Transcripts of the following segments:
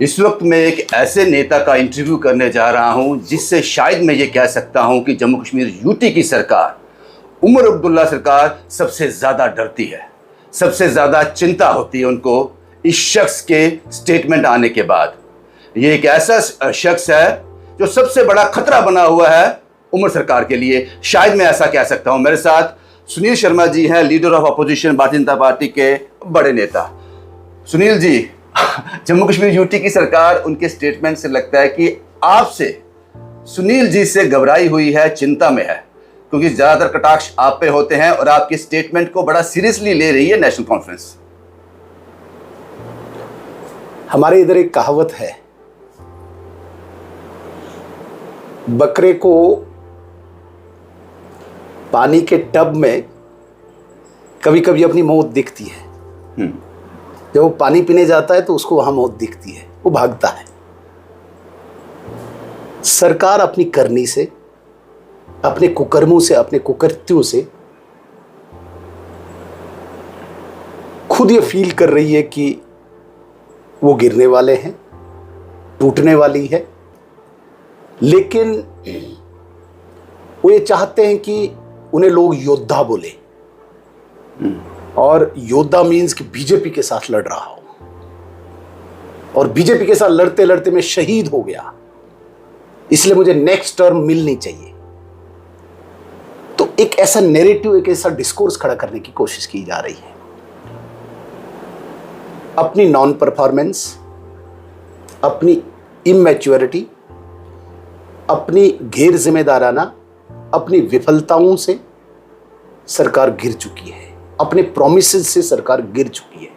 इस वक्त मैं एक ऐसे नेता का इंटरव्यू करने जा रहा हूं जिससे शायद मैं ये कह सकता हूं कि जम्मू कश्मीर यूटी की सरकार, उमर अब्दुल्ला सरकार सबसे ज़्यादा डरती है, सबसे ज़्यादा चिंता होती है उनको इस शख्स के स्टेटमेंट आने के बाद। ये एक ऐसा शख्स है जो सबसे बड़ा खतरा बना हुआ है उमर सरकार के लिए, शायद मैं ऐसा कह सकता हूं। मेरे साथ सुनील शर्मा जी हैं, leader of opposition Bharatiya Janata party के बड़े नेता। सुनील जी, जम्मू कश्मीर यूटी की सरकार उनके स्टेटमेंट से लगता है कि आपसे, सुनील जी से घबराई हुई है, चिंता में है, क्योंकि ज्यादातर कटाक्ष आप पे होते हैं और आपके स्टेटमेंट को बड़ा सीरियसली ले रही है नेशनल कॉन्फ्रेंस। हमारे इधर एक कहावत है, बकरे को पानी के टब में कभी कभी अपनी मौत दिखती है। जब वो पानी पीने जाता है तो उसको वहां मौत दिखती है, वो भागता है। सरकार अपनी करनी से, अपने कुकर्मों से, अपने कुकृत्यों से खुद ये फील कर रही है कि वो गिरने वाले हैं, टूटने वाली है, लेकिन वो ये चाहते हैं कि उन्हें लोग योद्धा बोले, और योद्धा मीन्स कि बीजेपी के साथ लड़ रहा हो, और बीजेपी के साथ लड़ते लड़ते मैं शहीद हो गया, इसलिए मुझे नेक्स्ट टर्म मिलनी चाहिए। तो एक ऐसा नैरेटिव, एक ऐसा डिस्कोर्स खड़ा करने की कोशिश की जा रही है। अपनी नॉन परफॉर्मेंस, अपनी इमैच्योरिटी, अपनी गैर जिम्मेदाराना, अपनी विफलताओं से सरकार गिर चुकी है, अपने प्रोमिसेस से सरकार गिर चुकी है।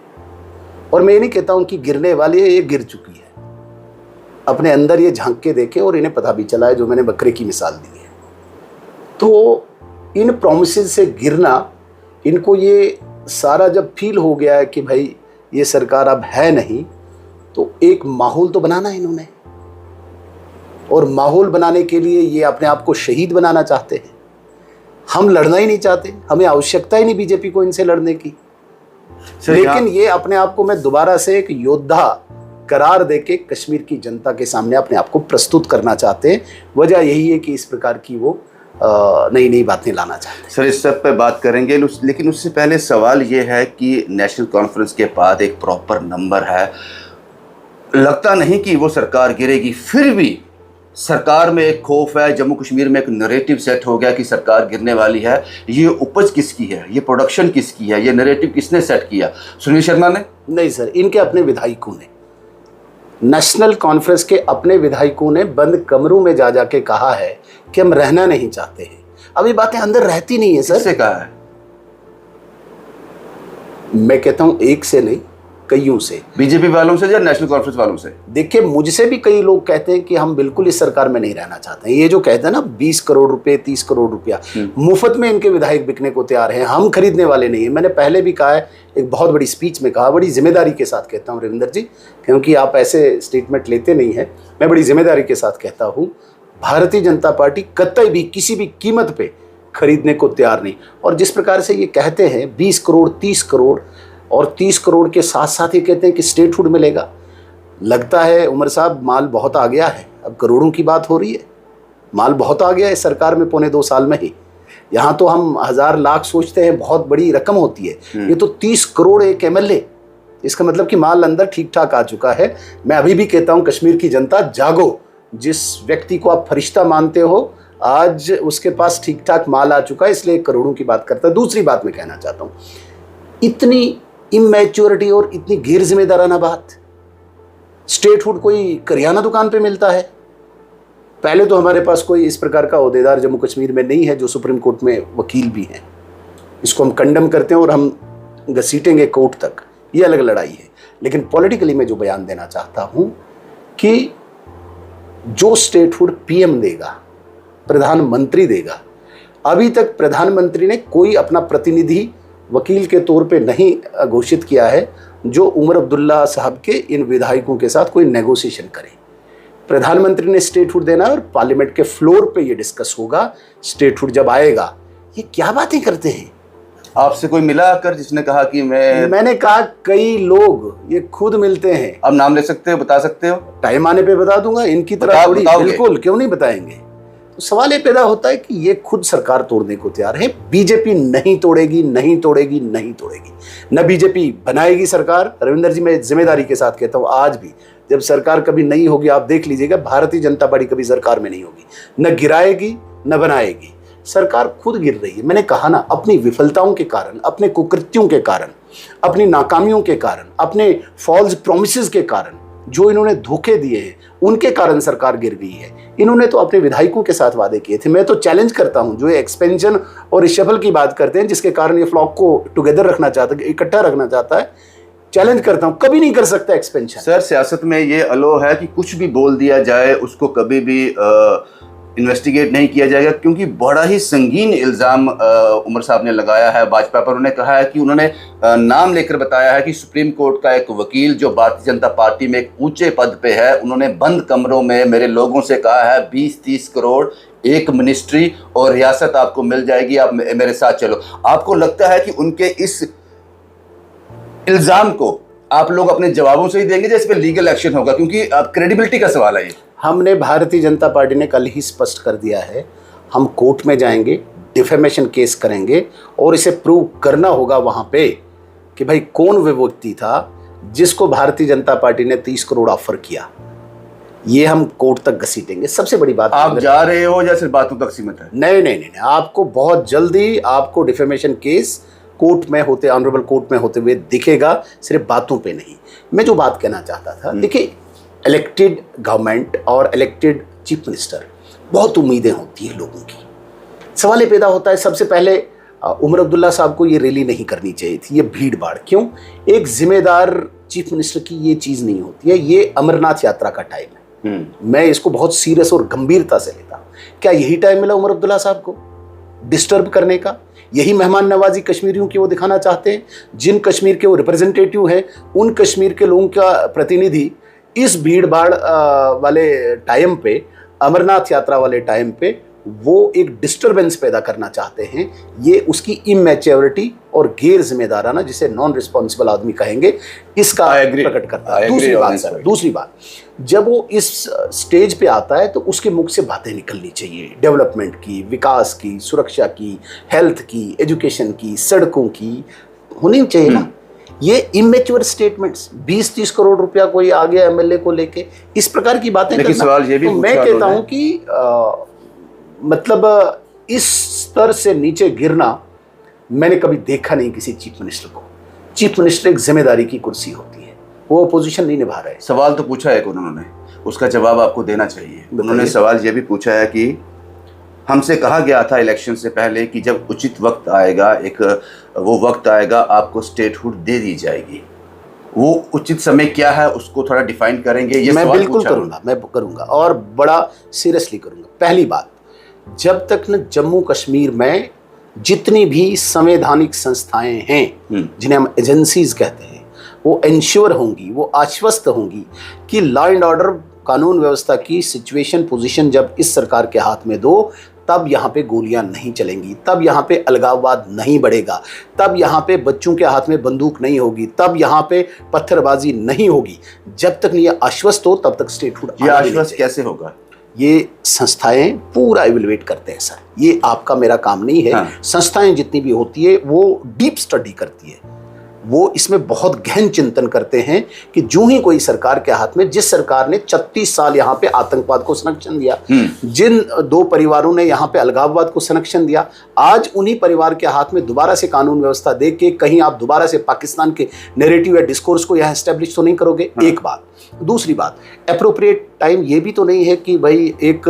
और मैं ये नहीं कहता हूं कि गिरने वाली है, ये गिर चुकी है। अपने अंदर ये झांक के देखे और इन्हें पता भी चला है, जो मैंने बकरे की मिसाल दी है। तो इन प्रोमिसेस से गिरना, इनको ये सारा जब फील हो गया है कि भाई ये सरकार अब है नहीं, तो एक माहौल तो बनाना है इन्होंने, और माहौल बनाने के लिए ये अपने आप को शहीद बनाना चाहते हैं। हम लड़ना ही नहीं चाहते, हमें आवश्यकता ही नहीं बीजेपी को इनसे लड़ने की, लेकिन ये अपने आप को मैं दोबारा से एक योद्धा करार देके कश्मीर की जनता के सामने अपने आप को प्रस्तुत करना चाहते हैं। वजह यही है कि इस प्रकार की वो नई नई बातें लाना चाहते हैं। सर, इस सब पे बात करेंगे, लेकिन उससे पहले सवाल ये है कि नेशनल कॉन्फ्रेंस के बाद एक प्रॉपर नंबर है, लगता नहीं कि वो सरकार गिरेगी, फिर भी सरकार में एक खौफ है, जम्मू कश्मीर में एक नैरेटिव सेट हो गया कि सरकार गिरने वाली है। ये उपज किसकी है, ये प्रोडक्शन किसकी है, ये नैरेटिव किसने सेट किया? सुनील शर्मा ने? नहीं सर, इनके अपने विधायकों ने, नेशनल कॉन्फ्रेंस के अपने विधायकों ने बंद कमरों में जा जाके कहा है कि हम रहना नहीं चाहते हैं। अब ये बातें अंदर रहती नहीं है सर। किससे कहा है? मैं कहता हूं एक से नहीं, कईयों से। बीजेपी वालों से या नेशनल कॉन्फ्रेंस वालों से? देखिए, मुझसे भी कई लोग कहते हैं कि हम बिल्कुल इस सरकार में नहीं रहना चाहते हैं। ये जो कहते हैं ना 20 करोड़ रुपए, 30 करोड़ रुपया मुफ्त में इनके विधायक बिकने को तैयार हैं, हम खरीदने वाले नहीं है। मैंने पहले भी कहा है, एक बहुत बड़ी स्पीच में कहा, बड़ी जिम्मेदारी के साथ कहता हूँ रविंदर जी, क्योंकि आप ऐसे स्टेटमेंट लेते नहीं हैं, मैं बड़ी जिम्मेदारी के साथ कहता हूँ, भारतीय जनता पार्टी कतई भी किसी भी कीमत पे खरीदने को तैयार नहीं। और जिस प्रकार से ये कहते हैं 20 करोड़, 30 करोड़, और 30 करोड़ के साथ साथ ये कहते हैं कि स्टेटहुड मिलेगा, लगता है उमर साहब माल बहुत आ गया है। अब करोड़ों की बात हो रही है, माल बहुत आ गया है सरकार में पौने 2 साल में ही। यहाँ तो हम 1000 लाख सोचते हैं, बहुत बड़ी रकम होती है, ये तो 30 करोड़ एक MLA, इसका मतलब कि माल अंदर ठीक ठाक आ चुका है। मैं अभी भी कहता हूँ, कश्मीर की जनता जागो, जिस व्यक्ति को आप फरिश्ता मानते हो, आज उसके पास ठीक ठाक माल आ चुका है, इसलिए करोड़ों की बात करता है। दूसरी बात मैं कहना चाहता हूँ, इतनी इमैच्योरिटी और इतनी गैर जिम्मेदाराना बात, स्टेटहुड कोई करियाना दुकान पे मिलता है? पहले तो हमारे पास कोई इस प्रकार का ओहदेदार जम्मू कश्मीर में नहीं है जो सुप्रीम कोर्ट में वकील भी हैं। इसको हम कंडम करते हैं और हम घसीटेंगे कोर्ट तक, ये अलग लड़ाई है। लेकिन पॉलिटिकली मैं जो बयान देना चाहता हूं कि जो स्टेटहुड PM देगा, प्रधानमंत्री देगा, अभी तक प्रधानमंत्री ने कोई अपना प्रतिनिधि वकील के तौर पे नहीं घोषित किया है जो उमर अब्दुल्ला साहब के इन विधायकों के साथ कोई नेगोशिएशन करे। प्रधानमंत्री ने स्टेटहुड देना और पार्लियामेंट के फ्लोर पे ये डिस्कस होगा। स्टेटहुड जब आएगा, ये क्या बातें करते हैं? आपसे कोई मिला आकर जिसने कहा कि मैंने कहा कई लोग ये खुद मिलते हैं। अब नाम ले सकते हो, बता सकते हो? टाइम आने पे बता दूंगा, इनकी तरह थोड़ी। बिल्कुल, क्यों नहीं बताएंगे। तो सवाल ये पैदा होता है कि ये खुद सरकार तोड़ने को तैयार है। बीजेपी नहीं तोड़ेगी, नहीं तोड़ेगी, नहीं तोड़ेगी। न बीजेपी बनाएगी सरकार। रविंदर जी, मैं जिम्मेदारी के साथ कहता हूँ, आज भी जब सरकार कभी नहीं होगी, आप देख लीजिएगा, भारतीय जनता पार्टी कभी सरकार में नहीं होगी। न गिराएगी न बनाएगी। सरकार खुद गिर रही है। मैंने कहा ना, अपनी विफलताओं के कारण, अपने कुकृत्यों के कारण, अपनी नाकामियों के कारण, अपने फॉल्स प्रॉमिसेस के कारण, जो इन्होंने धोखे दिए हैं, उनके कारण सरकार गिर गई है। इन्होंने तो अपने विधायकों के साथ वादे किए थे। मैं तो चैलेंज करता हूं, जो एक्सपेंशन और रिशफल की बात करते हैं, जिसके कारण ये फ्लॉक को टुगेदर रखना चाहता है, इकट्ठा रखना चाहता है, चैलेंज करता हूं, कभी नहीं कर सकता एक्सपेंशन। सर, सियासत में ये अलो है कि कुछ भी बोल दिया जाए उसको कभी भी इन्वेस्टिगेट नहीं किया जाएगा, क्योंकि बड़ा ही संगीन इल्ज़ाम उमर साहब ने लगाया है भाजपा पर। उन्होंने कहा है कि उन्होंने नाम लेकर बताया है कि सुप्रीम कोर्ट का एक वकील जो भारतीय जनता पार्टी में एक ऊंचे पद पे है, उन्होंने बंद कमरों में मेरे लोगों से कहा है 20-30 करोड़, एक मिनिस्ट्री और रियासत आपको मिल जाएगी, आप मेरे साथ चलो। आपको लगता है कि उनके इस इल्ज़ाम को आप लोग अपने जवाबों से ही देंगे, जैसे पे लीगल एक्शन होगा? क्योंकि अब क्रेडिबिलिटी का सवाल है ये। हमने, भारतीय जनता पार्टी ने कल ही स्पष्ट कर दिया है, हम कोर्ट में जाएंगे, डिफेमेशन केस करेंगे और इसे प्रूव करना होगा वहां पे कि भाई कौन वो व्यक्ति था जिसको भारतीय जनता पार्टी ने 30 करोड़ ऑफर किया। ये हम कोर्ट तक घसीटेंगे। सबसे बड़ी बात, आप जा रहे हो या सिर्फ बातों तक सीमित है? नहीं नहीं नहीं, आपको बहुत जल्दी आपको डिफेमेशन केस कोर्ट में होते, ऑनरेबल कोर्ट में होते हुए दिखेगा, सिर्फ बातों पे नहीं। मैं जो बात कहना चाहता था, देखिए, इलेक्टेड गवर्नमेंट और इलेक्टेड चीफ मिनिस्टर, बहुत उम्मीदें होती है लोगों की। सवाल ये पैदा होता है, सबसे पहले उमर अब्दुल्ला साहब को ये रैली नहीं करनी चाहिए थी, ये भीड़ भाड़। क्यों? एक जिम्मेदार चीफ मिनिस्टर की ये चीज़ नहीं होती है। ये अमरनाथ यात्रा का टाइम है, मैं इसको बहुत सीरियस और गंभीरता से लेता हूँ। क्या यही टाइम मिला उमर अब्दुल्ला साहब को डिस्टर्ब करने का? यही मेहमान नवाजी कश्मीरियों की वो दिखाना चाहते हैं? जिन कश्मीर के वो रिप्रेजेंटेटिव हैं, उन कश्मीर के लोगों का प्रतिनिधि इस भीड़ भाड़ वाले टाइम पे, अमरनाथ यात्रा वाले टाइम पे, वो एक डिस्टरबेंस पैदा करना चाहते हैं। ये उसकी इमैच्योरिटी और गैर जिम्मेदाराना, जिसे नॉन रिस्पॉन्सिबल आदमी कहेंगे, इसका प्रकट करता है। दूसरी बात, जब वो इस स्टेज पे आता है तो उसके मुख से बातें निकलनी चाहिए, डेवलपमेंट की, विकास की, सुरक्षा की, हेल्थ की, एजुकेशन की, सड़कों की होनी चाहिए ना। ये इमेच्योर स्टेटमेंट्स, 20-30 करोड़ रुपया कोई आ गया एमएलए को लेके, इस प्रकार की बातें करना। सवाल ये भी तो मैं कहता हूं कि मतलब इस स्तर से नीचे गिरना मैंने कभी देखा नहीं किसी चीफ मिनिस्टर को। चीफ मिनिस्टर एक जिम्मेदारी की कुर्सी होती है, वो अपोजिशन नहीं निभा रहे। सवाल तो पूछा है उन्होंने, उसका जवाब आपको देना चाहिए। उन्होंने सवाल ये भी पूछा है कि हमसे कहा गया था इलेक्शन से पहले कि जब उचित वक्त आएगा, एक वो वक्त आएगा, आपको स्टेटहुड दे दी जाएगी। वो उचित समय क्या है उसको थोड़ा डिफाइन करेंगे? ये मैं बिल्कुल करूंगा, मैं करूंगा और बड़ा सीरियसली करूंगा। पहली बात, जब तक न जम्मू कश्मीर में जितनी भी संवैधानिक संस्थाएं हैं, जिन्हें हम एजेंसीज कहते हैं, वो इंश्योर होंगी, वो आश्वस्त होंगी कि लॉ एंड ऑर्डर, कानून व्यवस्था की सिचुएशन, पोजीशन जब इस सरकार के हाथ में दो, तब यहाँ पे गोलियां नहीं चलेंगी, तब यहाँ पे अलगाववाद नहीं बढ़ेगा, तब यहाँ पे बच्चों के हाथ में बंदूक नहीं होगी, तब यहाँ पे पत्थरबाजी नहीं होगी। जब तक ये आश्वस्त हो तब तक स्टेटहुड। ये आश्वस्त कैसे होगा? ये संस्थाएं पूरा इवेलुएट करते हैं सर, ये आपका मेरा काम नहीं है। हाँ। संस्थाएं जितनी भी होती है वो डीप स्टडी करती है, वो इसमें बहुत गहन चिंतन करते हैं कि जो ही कोई सरकार के हाथ में, जिस सरकार ने 36 साल यहाँ पे आतंकवाद को संरक्षण दिया, जिन दो परिवारों ने यहाँ पे अलगाववाद को संरक्षण दिया, आज उन्हीं परिवार के हाथ में दोबारा से कानून व्यवस्था दे के कहीं आप दोबारा से पाकिस्तान के नैरेटिव या डिस्कोर्स को यहाँ एस्टेब्लिश तो नहीं करोगे। हाँ। एक बात। दूसरी बात, एप्रोप्रिएट टाइम ये भी तो नहीं है कि भाई एक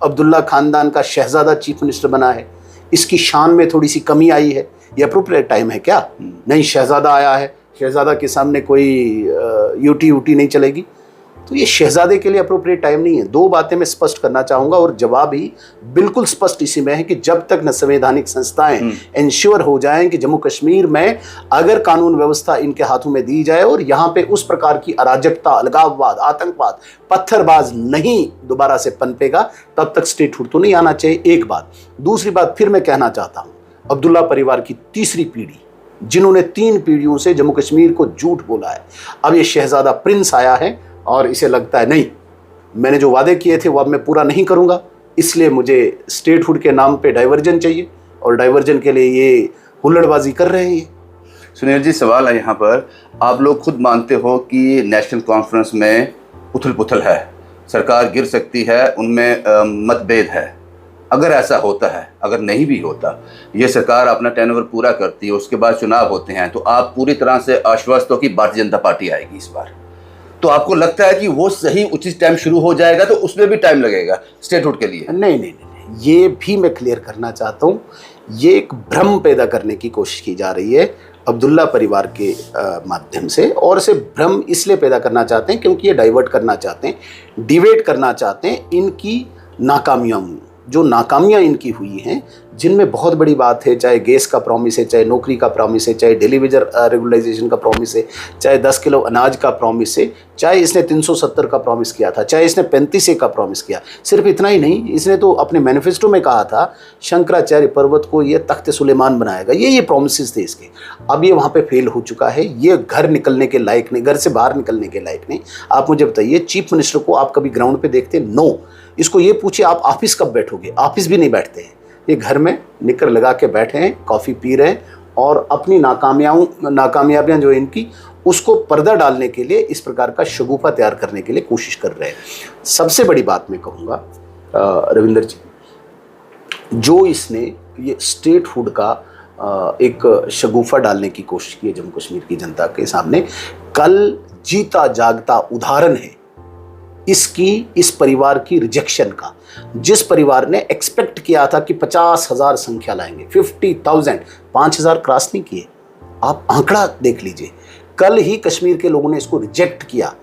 अब्दुल्ला खानदान का शहजादा चीफ मिनिस्टर बना है, इसकी शान में थोड़ी सी कमी आई है, ये अप्रोप्रिएट टाइम है क्या? नहीं, शहजादा आया है, शहजादा के सामने कोई यूटी नहीं चलेगी, तो ये शहजादे के लिए अप्रोप्रिएट टाइम नहीं है। दो बातें मैं स्पष्ट करना चाहूँगा और जवाब ही बिल्कुल स्पष्ट इसी में है कि जब तक न संवैधानिक संस्थाएं इंश्योर हो जाएं कि जम्मू कश्मीर में अगर कानून व्यवस्था इनके हाथों में दी जाए और यहाँ पे उस प्रकार की अराजकता, अलगाववाद, आतंकवाद, पत्थरबाज नहीं दोबारा से पनपेगा, तब तक स्टेटहुड तो नहीं आना चाहिए। एक बात। दूसरी बात फिर मैं कहना चाहता हूँ, अब्दुल्ला परिवार की तीसरी पीढ़ी, जिन्होंने 3 पीढ़ियों से जम्मू कश्मीर को झूठ बोला है। अब ये शहजादा प्रिंस आया है और इसे लगता है नहीं, मैंने जो वादे किए थे वो अब मैं पूरा नहीं करूंगा, इसलिए मुझे स्टेटहुड के नाम पे डाइवर्जन चाहिए, और डाइवर्जन के लिए ये हुल्लड़बाजी कर रहे हैं। ये सुनील जी, सवाल है यहाँ पर, आप लोग खुद मानते हो कि नेशनल कॉन्फ्रेंस में उथल पुथल है, सरकार गिर सकती है, उनमें मतभेद है। अगर ऐसा होता है, अगर नहीं भी होता, ये सरकार अपना टेनओवर पूरा करती है, उसके बाद चुनाव होते हैं, तो आप पूरी तरह से आश्वस्त हो कि भारतीय जनता पार्टी आएगी इस बार, तो आपको लगता है कि वो सही उचित टाइम शुरू हो जाएगा, तो उसमें भी टाइम लगेगा स्टेटहुड के लिए? नहीं, ये भी मैं क्लियर करना चाहता हूँ, ये एक भ्रम पैदा करने की कोशिश की जा रही है अब्दुल्ला परिवार के माध्यम से, और इसे भ्रम इसलिए पैदा करना चाहते हैं क्योंकि ये डाइवर्ट करना चाहते हैं, डिवेट करना चाहते हैं इनकी नाकामियों, जो नाकामियाँ इनकी हुई हैं, जिनमें बहुत बड़ी बात है, चाहे गैस का प्रॉमिस है, चाहे नौकरी का प्रॉमिस है, चाहे डेली वेजर रेगुलराइजेशन का प्रॉमिस है, चाहे 10 किलो अनाज का प्रॉमिस है, चाहे इसने 370 का प्रॉमिस किया था, चाहे इसने 35 का प्रॉमिस किया। सिर्फ इतना ही नहीं, इसने तो अपने मैनिफेस्टो में कहा था शंकराचार्य पर्वत को ये तख्त सुलेमान बनाएगा। ये प्रॉमिसेस थे इसके। अब ये वहाँ पे फेल हो चुका है, ये घर निकलने के लायक नहीं, घर से बाहर निकलने के लायक नहीं। आप मुझे बताइए, चीफ मिनिस्टर को आप कभी ग्राउंड पे देखते हैं? नो। इसको ये पूछिए आप ऑफिस कब बैठोगे? ऑफिस भी नहीं बैठते हैं, ये घर में निकर लगा के बैठे हैं, कॉफ़ी पी रहे हैं, और अपनी नाकामयाबियाँ जो इनकी, उसको पर्दा डालने के लिए, इस प्रकार का शगुफा तैयार करने के लिए कोशिश कर रहे हैं। सबसे बड़ी बात मैं कहूँगा रविंदर जी, जो इसने ये स्टेटहुड का एक शगुफा डालने की कोशिश की है जम्मू कश्मीर की जनता के सामने, कल जीता जागता उदाहरण है इसकी, इस परिवार की रिजेक्शन का। जिस परिवार ने एक्सपेक्ट किया था कि 50,000 संख्या लाएंगे, 50,000, 5,000 क्रॉस नहीं किए। आप आंकड़ा देख लीजिए, कल ही कश्मीर के लोगों ने इसको रिजेक्ट किया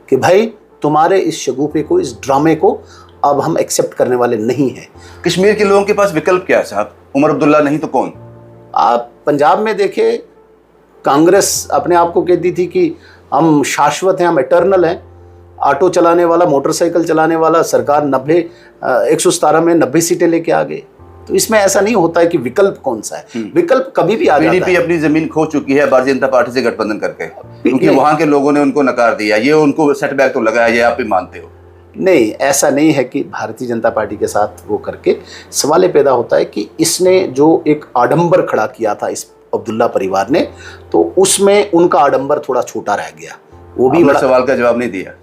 कि भाई तुम्हारे इस शगुफे को, इस ड्रामे को अब हम एक्सेप्ट करने वाले नहीं हैं। कश्मीर के लोगों के पास विकल्प क्या है साहब? उमर अब्दुल्ला नहीं तो कौन? आप पंजाब में देखें, कांग्रेस अपने आप को कहती थी कि हम शाश्वत हैं, हम इटर्नल हैं। ऑटो चलाने वाला, मोटरसाइकिल चलाने वाला, सरकार 117 में 90 सीटें लेके आ गए। तो इसमें ऐसा नहीं होता है कि विकल्प कौन सा है, विकल्प कभी भी आ जाता है। पीडीपी अपनी जमीन खो चुकी है भारतीय जनता पार्टी से गठबंधन करके, क्योंकि वहां के लोगों ने उनको नकार दिया। ये उनको सेटबैक तो लगा है, ये आप भी मानते हो? नहीं, ऐसा नहीं है कि भारतीय जनता पार्टी के साथ वो करके। सवाल पैदा होता है कि इसने जो एक आडंबर खड़ा किया था इस अब्दुल्ला परिवार ने, तो उसमें उनका आडंबर थोड़ा छोटा रह गया। वो भी बड़ा सवाल का जवाब नहीं दिया।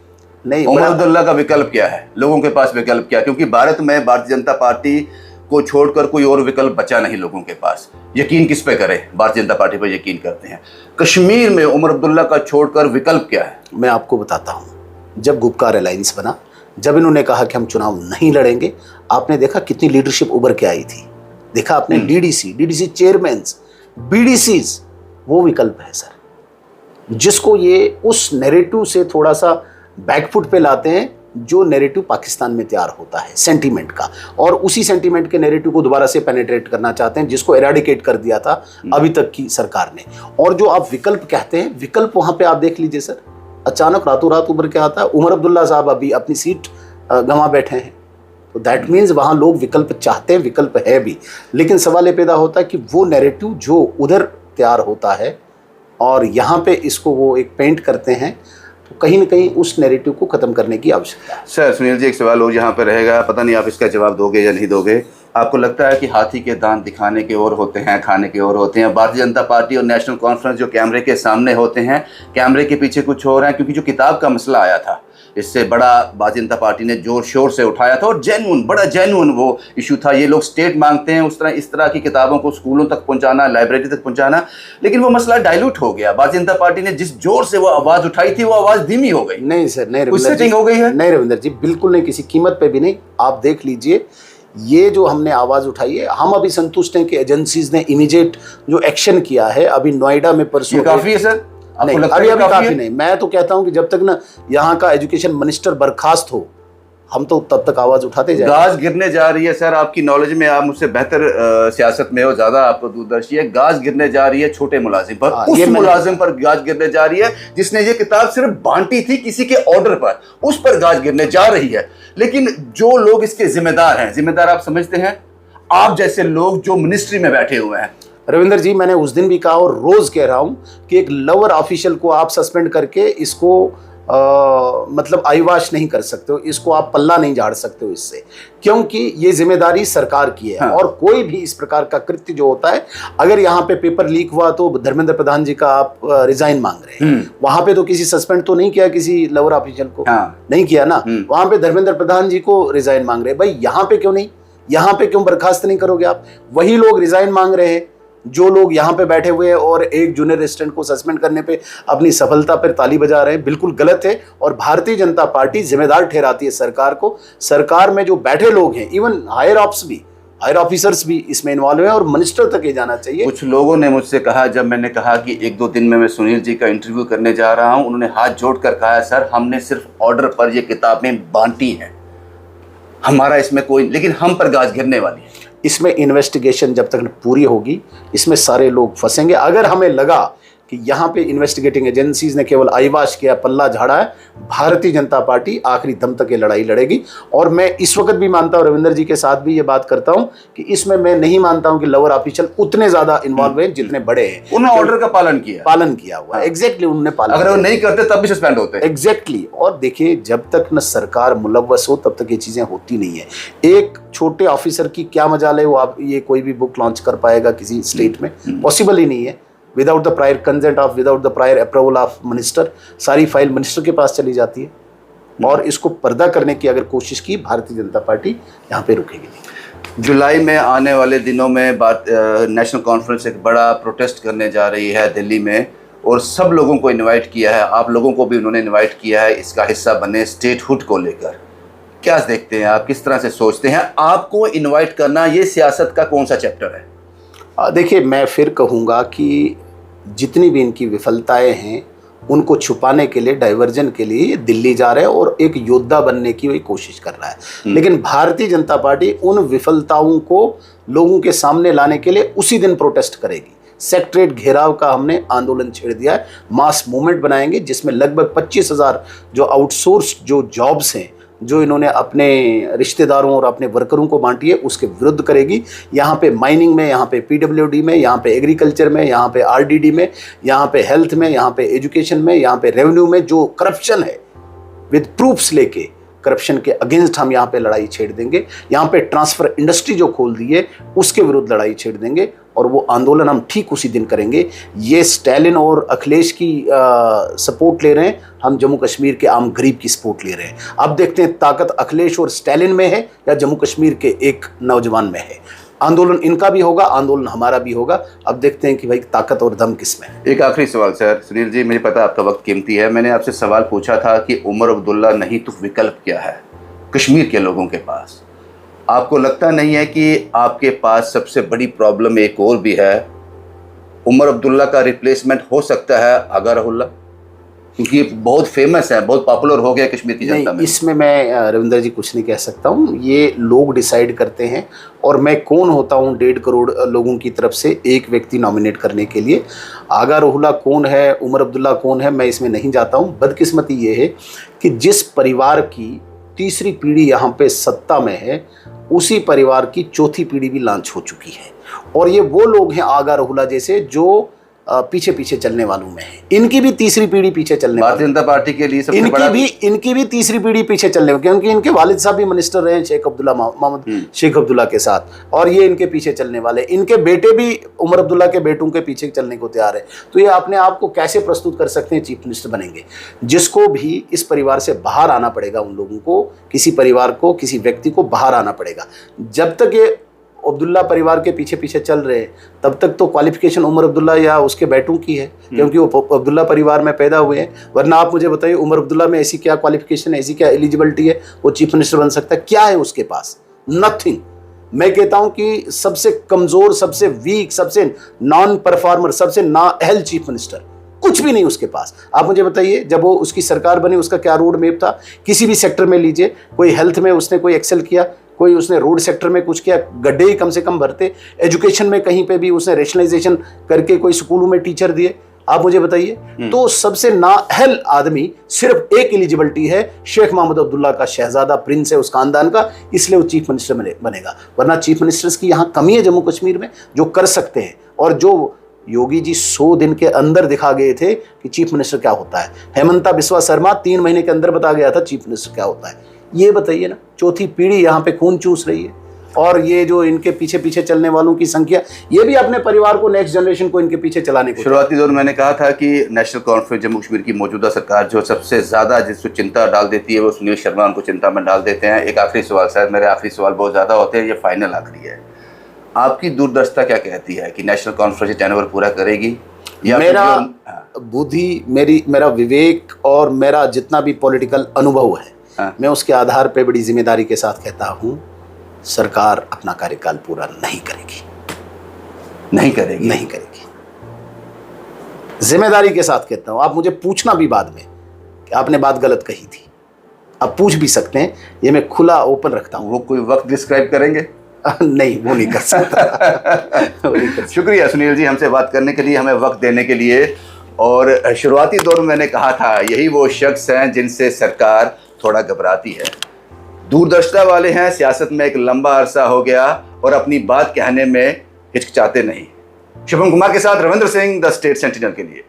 नहीं, उमर अब्दुल्ला का विकल्प क्या है? लोगों के पास विकल्प क्या? क्योंकि भारत में भारतीय जनता पार्टी को छोड़कर कोई और विकल्प बचा नहीं लोगों के पास। यकीन किस पे करें? भारतीय जनता पार्टी पर यकीन करते हैं। कश्मीर में उमर अब्दुल्ला का छोड़कर विकल्प क्या है? मैं आपको बताता हूँ, जब गुपकार अलायंस बना, जब इन्होंने कहा कि हम चुनाव नहीं लड़ेंगे, आपने देखा कितनी लीडरशिप उभर के आई थी। देखा आपने, डीडीसी चेयरमैन, बीडीसीज, वो विकल्प है सर, जिसको ये उस नैरेटिव से थोड़ा सा बैकफुट पे लाते हैं जो नैरेटिव पाकिस्तान में तैयार होता है सेंटीमेंट का, और उसी सेंटीमेंट के नैरेटिव को दोबारा से पेनिट्रेट करना चाहते हैं, जिसको एराडिकेट कर दिया था अभी तक की सरकार ने। और जो आप विकल्प कहते हैं, विकल्प वहां पे आप देख लीजिए सर, अचानक रातों रात उभर के आता है। उमर अब्दुल्ला साहब अभी अपनी सीट गंवा बैठे हैं, तो दैट मीन्स वहाँ लोग विकल्प चाहते हैं, विकल्प है भी। लेकिन सवाल ये पैदा होता है कि वो नैरेटिव जो उधर तैयार होता है और यहाँ पे इसको वो एक पेंट करते हैं, तो कहीं ना कहीं उस नैरेटिव को ख़त्म करने की आवश्यकता है। सर सुनील जी, एक सवाल और यहाँ पर रहेगा, पता नहीं आप इसका जवाब दोगे या नहीं दोगे। आपको लगता है कि हाथी के दांत दिखाने के और होते हैं, खाने के और होते हैं? भारतीय जनता पार्टी और नेशनल कॉन्फ्रेंस जो कैमरे के सामने होते हैं, कैमरे के पीछे कुछ और है। क्योंकि जो किताब का मसला आया था, इससे बड़ा भारतीय जनता पार्टी ने जोर शोर से उठाया था, और बड़ा जेन्युइन वो इशू था। ये लोग स्टेट मांगते हैं, इस तरह की किताबों को स्कूलों तक पहुंचाना, लाइब्रेरी तक पहुंचाना, लेकिन वो मसला डाइल्यूट हो गया। भारतीय जनता पार्टी ने जिस जोर से वो आवाज उठाई थी, वो आवाज धीमी हो गई। नहीं सर, नहीं रविंदर जी, हो गई है? नहीं रविंदर जी, बिल्कुल नहीं, किसी कीमत पे भी नहीं। आप देख लीजिए, ये जो हमने आवाज उठाई है, हम अभी संतुष्ट हैं कि एजेंसीज ने इमीडिएट जो एक्शन किया है। अभी नोएडा में परसों, काफी है सर? नहीं, अभी काफी नहीं। मैं तो कहता हूं कि जब तक ना यहाँ का एजुकेशन मिनिस्टर बर्खास्त हो, हम तो तब तक आवाज उठाते जाएंगे। गाज गिरने जा रही है सर, आपकी नॉलेज में, आप मुझसे बेहतर सियासत में हो, ज्यादा आपको दूरदर्शी है। गाज गिरने जा रही है छोटे मुलाजिम पर, उस मुलाजिम पर गाज गिरने जा रही है जिसने ये किताब सिर्फ बांटी थी किसी के ऑर्डर पर, उस पर गाज गिरने जा रही है। लेकिन जो लोग इसके जिम्मेदार हैं, जिम्मेदार आप समझते हैं? आप जैसे लोग जो मिनिस्ट्री में बैठे हुए हैं। रविंदर जी, मैंने उस दिन भी कहा और रोज कह रहा हूं कि एक लोअर ऑफिशियल को आप सस्पेंड करके इसको मतलब आईवाश नहीं कर सकते हो, इसको आप पल्ला नहीं झाड़ सकते हो इससे, क्योंकि ये जिम्मेदारी सरकार की है। हाँ। और कोई भी इस प्रकार का कृत्य जो होता है, अगर यहाँ पे पेपर लीक हुआ तो धर्मेंद्र प्रधान जी का आप रिजाइन मांग रहे हैं, वहां पे तो किसी सस्पेंड तो नहीं किया किसी लोअर ऑफिशियल को। हाँ। नहीं किया ना, वहां पे धर्मेंद्र प्रधान जी को रिजाइन मांग रहे हैं। भाई यहाँ पे क्यों नहीं, यहाँ पे क्यों बर्खास्त नहीं करोगे आप? वही लोग रिजाइन मांग रहे हैं जो लोग यहाँ पे बैठे हुए हैं और एक जूनियर असिस्टेंट को सस्पेंड करने पे अपनी सफलता पर ताली बजा रहे हैं। बिल्कुल गलत है और भारतीय जनता पार्टी जिम्मेदार ठहराती है सरकार को। सरकार में जो बैठे लोग हैं, इवन हायर ऑफिसर्स भी इसमें इन्वॉल्व हैं और मिनिस्टर तक ये जाना चाहिए। कुछ लोगों ने मुझसे कहा, जब मैंने कहा कि 1-2 दिन में मैं सुनील जी का इंटरव्यू करने जा रहा हूं, उन्होंने हाथ जोड़कर कहा, सर हमने सिर्फ ऑर्डर पर ये किताबें बांटी हैं, हमारा इसमें कोई, लेकिन हम पर गाज गिरने वाली है। इसमें इन्वेस्टिगेशन जब तक पूरी होगी, इसमें सारे लोग फंसेंगे। अगर हमें लगा कि यहाँ पे इन्वेस्टिगेटिंग एजेंसीज ने केवल आईवाश किया, पल्ला झाड़ा है, भारतीय जनता पार्टी आखिरी दम तक ये लड़ाई लड़ेगी। और मैं इस वक्त भी मानता हूँ, रविंदर जी के साथ भी ये बात करता हूँ कि इसमें मैं नहीं मानता हूँ कि लोअर ऑफिशियल उतने ज्यादा इन्वॉल्व हैं जितने बड़े हैं। उन्होंने ऑर्डर का पालन किया हुआ है। एग्जैक्टली, उन्होंने पालन। अगर वो नहीं करते तब भी सस्पेंड होते। एग्जैक्टली। और देखिए, जब तक न सरकार मुलव्वस हो तब तक ये चीजें होती नहीं है। एक छोटे ऑफिसर की क्या मजाल है, वो आप ये कोई भी बुक लॉन्च कर पाएगा किसी स्टेट में? पॉसिबल ही नहीं है। Without the prior consent of, without the prior approval of minister, सारी फाइल मिनिस्टर के पास चली जाती है। और इसको पर्दा करने की अगर कोशिश की, भारतीय जनता पार्टी यहाँ पे रुकेगी नहीं। जुलाई में आने वाले दिनों में नेशनल कॉन्फ्रेंस एक बड़ा प्रोटेस्ट करने जा रही है दिल्ली में, और सब लोगों को इनवाइट किया है, आप लोगों को भी उन्होंने इनवाइट किया है इसका हिस्सा बने स्टेटहुड को लेकर। क्या देखते हैं आप, किस तरह से सोचते हैं? आपको इनवाइट करना ये सियासत का कौन सा चैप्टर है? देखिए, मैं फिर कहूँगा कि जितनी भी इनकी विफलताएं हैं उनको छुपाने के लिए, डाइवर्जन के लिए दिल्ली जा रहे हैं और एक योद्धा बनने की वही कोशिश कर रहा है। लेकिन भारतीय जनता पार्टी उन विफलताओं को लोगों के सामने लाने के लिए उसी दिन प्रोटेस्ट करेगी। सेक्रेटरीट घेराव का हमने आंदोलन छेड़ दिया है, मास मूवमेंट बनाएंगे जिसमें लगभग 25,000 जो आउटसोर्स जो जॉब्स हैं, जो इन्होंने अपने रिश्तेदारों और अपने वर्करों को बांटी है, उसके विरुद्ध करेगी। यहाँ पे माइनिंग में, यहाँ पे पीडब्ल्यूडी में, यहाँ पे एग्रीकल्चर में, यहाँ पे आरडीडी में, यहाँ पे हेल्थ में, यहाँ पे एजुकेशन में, यहाँ पे रेवेन्यू में जो करप्शन है, विद प्रूफ्स लेके करप्शन के अगेंस्ट हम यहाँ पे लड़ाई छेड़ देंगे। यहाँ पे ट्रांसफर इंडस्ट्री जो खोल दी है उसके विरुद्ध लड़ाई छेड़ देंगे और वो आंदोलन हम ठीक उसी दिन करेंगे। ये स्टैलिन और अखिलेश की सपोर्ट ले रहे हैं, हम जम्मू कश्मीर के आम गरीब की सपोर्ट ले रहे हैं। अब देखते हैं ताकत अखिलेश और स्टैलिन में है या जम्मू कश्मीर के एक नौजवान में है। आंदोलन इनका भी होगा, आंदोलन हमारा भी होगा। अब देखते हैं कि भाई ताकत और दम किस में है। एक आखिरी सवाल सर, सुनील जी, मुझे पता है आपका वक्त कीमती है, मैंने आपसे सवाल पूछा था कि उमर अब्दुल्ला नहीं तो विकल्प क्या है कश्मीर के लोगों के पास? आपको लगता नहीं है कि आपके पास सबसे बड़ी प्रॉब्लम एक और भी है, उमर अब्दुल्ला का रिप्लेसमेंट हो सकता है आगा रहुल्ला, क्योंकि बहुत फेमस है, बहुत पॉपुलर हो गया कश्मीर की जनता में? इसमें मैं रविंदर जी कुछ नहीं कह सकता हूँ, ये लोग डिसाइड करते हैं। और मैं कौन होता हूँ 1.5 करोड़ लोगों की तरफ से एक व्यक्ति नॉमिनेट करने के लिए? आगा रहुल्ला कौन है, उमर अब्दुल्ला कौन है, मैं इसमें नहीं जाता हूँ। बदकिस्मती ये है कि जिस परिवार की तीसरी पीढ़ी यहाँ पे सत्ता में है, उसी परिवार की चौथी पीढ़ी भी लॉन्च हो चुकी है। और ये वो लोग हैं आगा रहुल्ला जैसे जो पीछे पीछे चलने वालों में है। इनकी भी तीसरी पीढ़ी पीछे चलने वाली, भारतीय जनता पार्टी के लिए सबसे बड़ा इनकी भी तीसरी पीढ़ी पीछे चलने वाली, क्योंकि इनके वालिद साहब भी मिनिस्टर रहे शेख अब्दुल्ला, मोहम्मद शेख अब्दुल्ला के साथ, और ये इनके पीछे चलने वाले। इनके बेटे भी उमर अब्दुल्ला के बेटों के पीछे चलने को तैयार है। तो ये अपने आप को कैसे प्रस्तुत कर सकते हैं चीफ मिनिस्टर बनेंगे? जिसको भी इस परिवार से बाहर आना पड़ेगा, उन लोगों को, किसी परिवार को, किसी व्यक्ति को बाहर आना पड़ेगा। जब तक ये अब्दुल्ला परिवार के पीछे पीछे चल रहे हैं तब तक तो क्वालिफिकेशन उमर अब्दुल्ला या उसके बेटों की है, क्योंकि वो अब्दुल्ला परिवार में पैदा हुए हैं। वरना आप मुझे बताइए, उमर अब्दुल्ला में ऐसी क्या क्वालिफिकेशन है, ऐसी क्या एलिजिबिलिटी है वो चीफ मिनिस्टर बन सकता है? क्या है उसके पास? नथिंग। मैं कहता हूं कि सबसे कमजोर, सबसे वीक, सबसे नॉन परफॉर्मर, सबसे नाअहल चीफ मिनिस्टर, कुछ भी नहीं उसके पास। आप मुझे बताइए, जब वो उसकी सरकार बनी उसका क्या रोड मैप था? किसी भी सेक्टर में लीजिए, कोई हेल्थ में उसने कोई एक्सेल किया, कोई उसने रोड सेक्टर में कुछ किया, गड्ढे ही कम से कम भरते। एजुकेशन में कहीं पे भी उसने रेशनलाइजेशन करके कोई स्कूलों में टीचर दिए। आप मुझे बताइए। तो सबसे नाअहल आदमी सिर्फ एक एलिजिबिलिटी है, शेख मोहम्मद अब्दुल्ला का शहजादा, प्रिंस है उस खानदान का, इसलिए वो चीफ मिनिस्टर बनेगा। वरना चीफ मिनिस्टर्स की यहाँ कमी है जम्मू कश्मीर में, जो कर सकते हैं। और जो योगी जी 100 दिन के अंदर दिखा गए थे कि चीफ मिनिस्टर क्या होता है। हेमंता बिस्वा शर्मा 3 महीने के अंदर बता गया था चीफ मिनिस्टर क्या होता है। ये बताइए ना, चौथी पीढ़ी यहाँ पे खून चूस रही है। और ये जो इनके पीछे पीछे चलने वालों की संख्या, ये भी अपने परिवार को, नेक्स्ट जनरेशन को इनके पीछे चलाने को। शुरुआती दौर में मैंने कहा था कि नेशनल कॉन्फ्रेंस जम्मू कश्मीर की मौजूदा सरकार जो सबसे ज़्यादा जिसको चिंता डाल देती है वो सुनील शर्मा उनको चिंता में डाल देते हैं। एक आखिरी सवाल, शायद मेरे आखिरी सवाल बहुत ज़्यादा होते हैं, ये फाइनल आखिरी है। आपकी दूरदर्शिता क्या कहती है कि नेशनल कॉन्फ्रेंस टेनओवर पूरा करेगी या मेरा बुद्धि, मेरा विवेक और मेरा जितना भी पॉलिटिकल अनुभव है, मैं उसके आधार पे बड़ी जिम्मेदारी के साथ कहता हूँ, सरकार अपना कार्यकाल पूरा नहीं करेगी। नहीं करेगी? नहीं करेगी, जिम्मेदारी के साथ कहता हूँ। आप मुझे पूछना भी बाद में कि आपने बात गलत कही थी, आप पूछ भी सकते हैं, ये मैं खुला ओपन रखता हूँ। वो कोई वक्त डिस्क्राइब करेंगे? नहीं, वो नहीं कर सकता। शुक्रिया सुनील जी हमसे बात करने के लिए, हमें वक्त देने के लिए। और शुरुआती दौर में मैंने कहा था यही वो शख्स हैं जिनसे सरकार थोड़ा घबराती है, दूरदर्शिता वाले हैं, सियासत में एक लंबा अरसा हो गया और अपनी बात कहने में हिचकिचाते नहीं। शुभम कुमार के साथ Ravindra Singh, the state sentinel के लिए।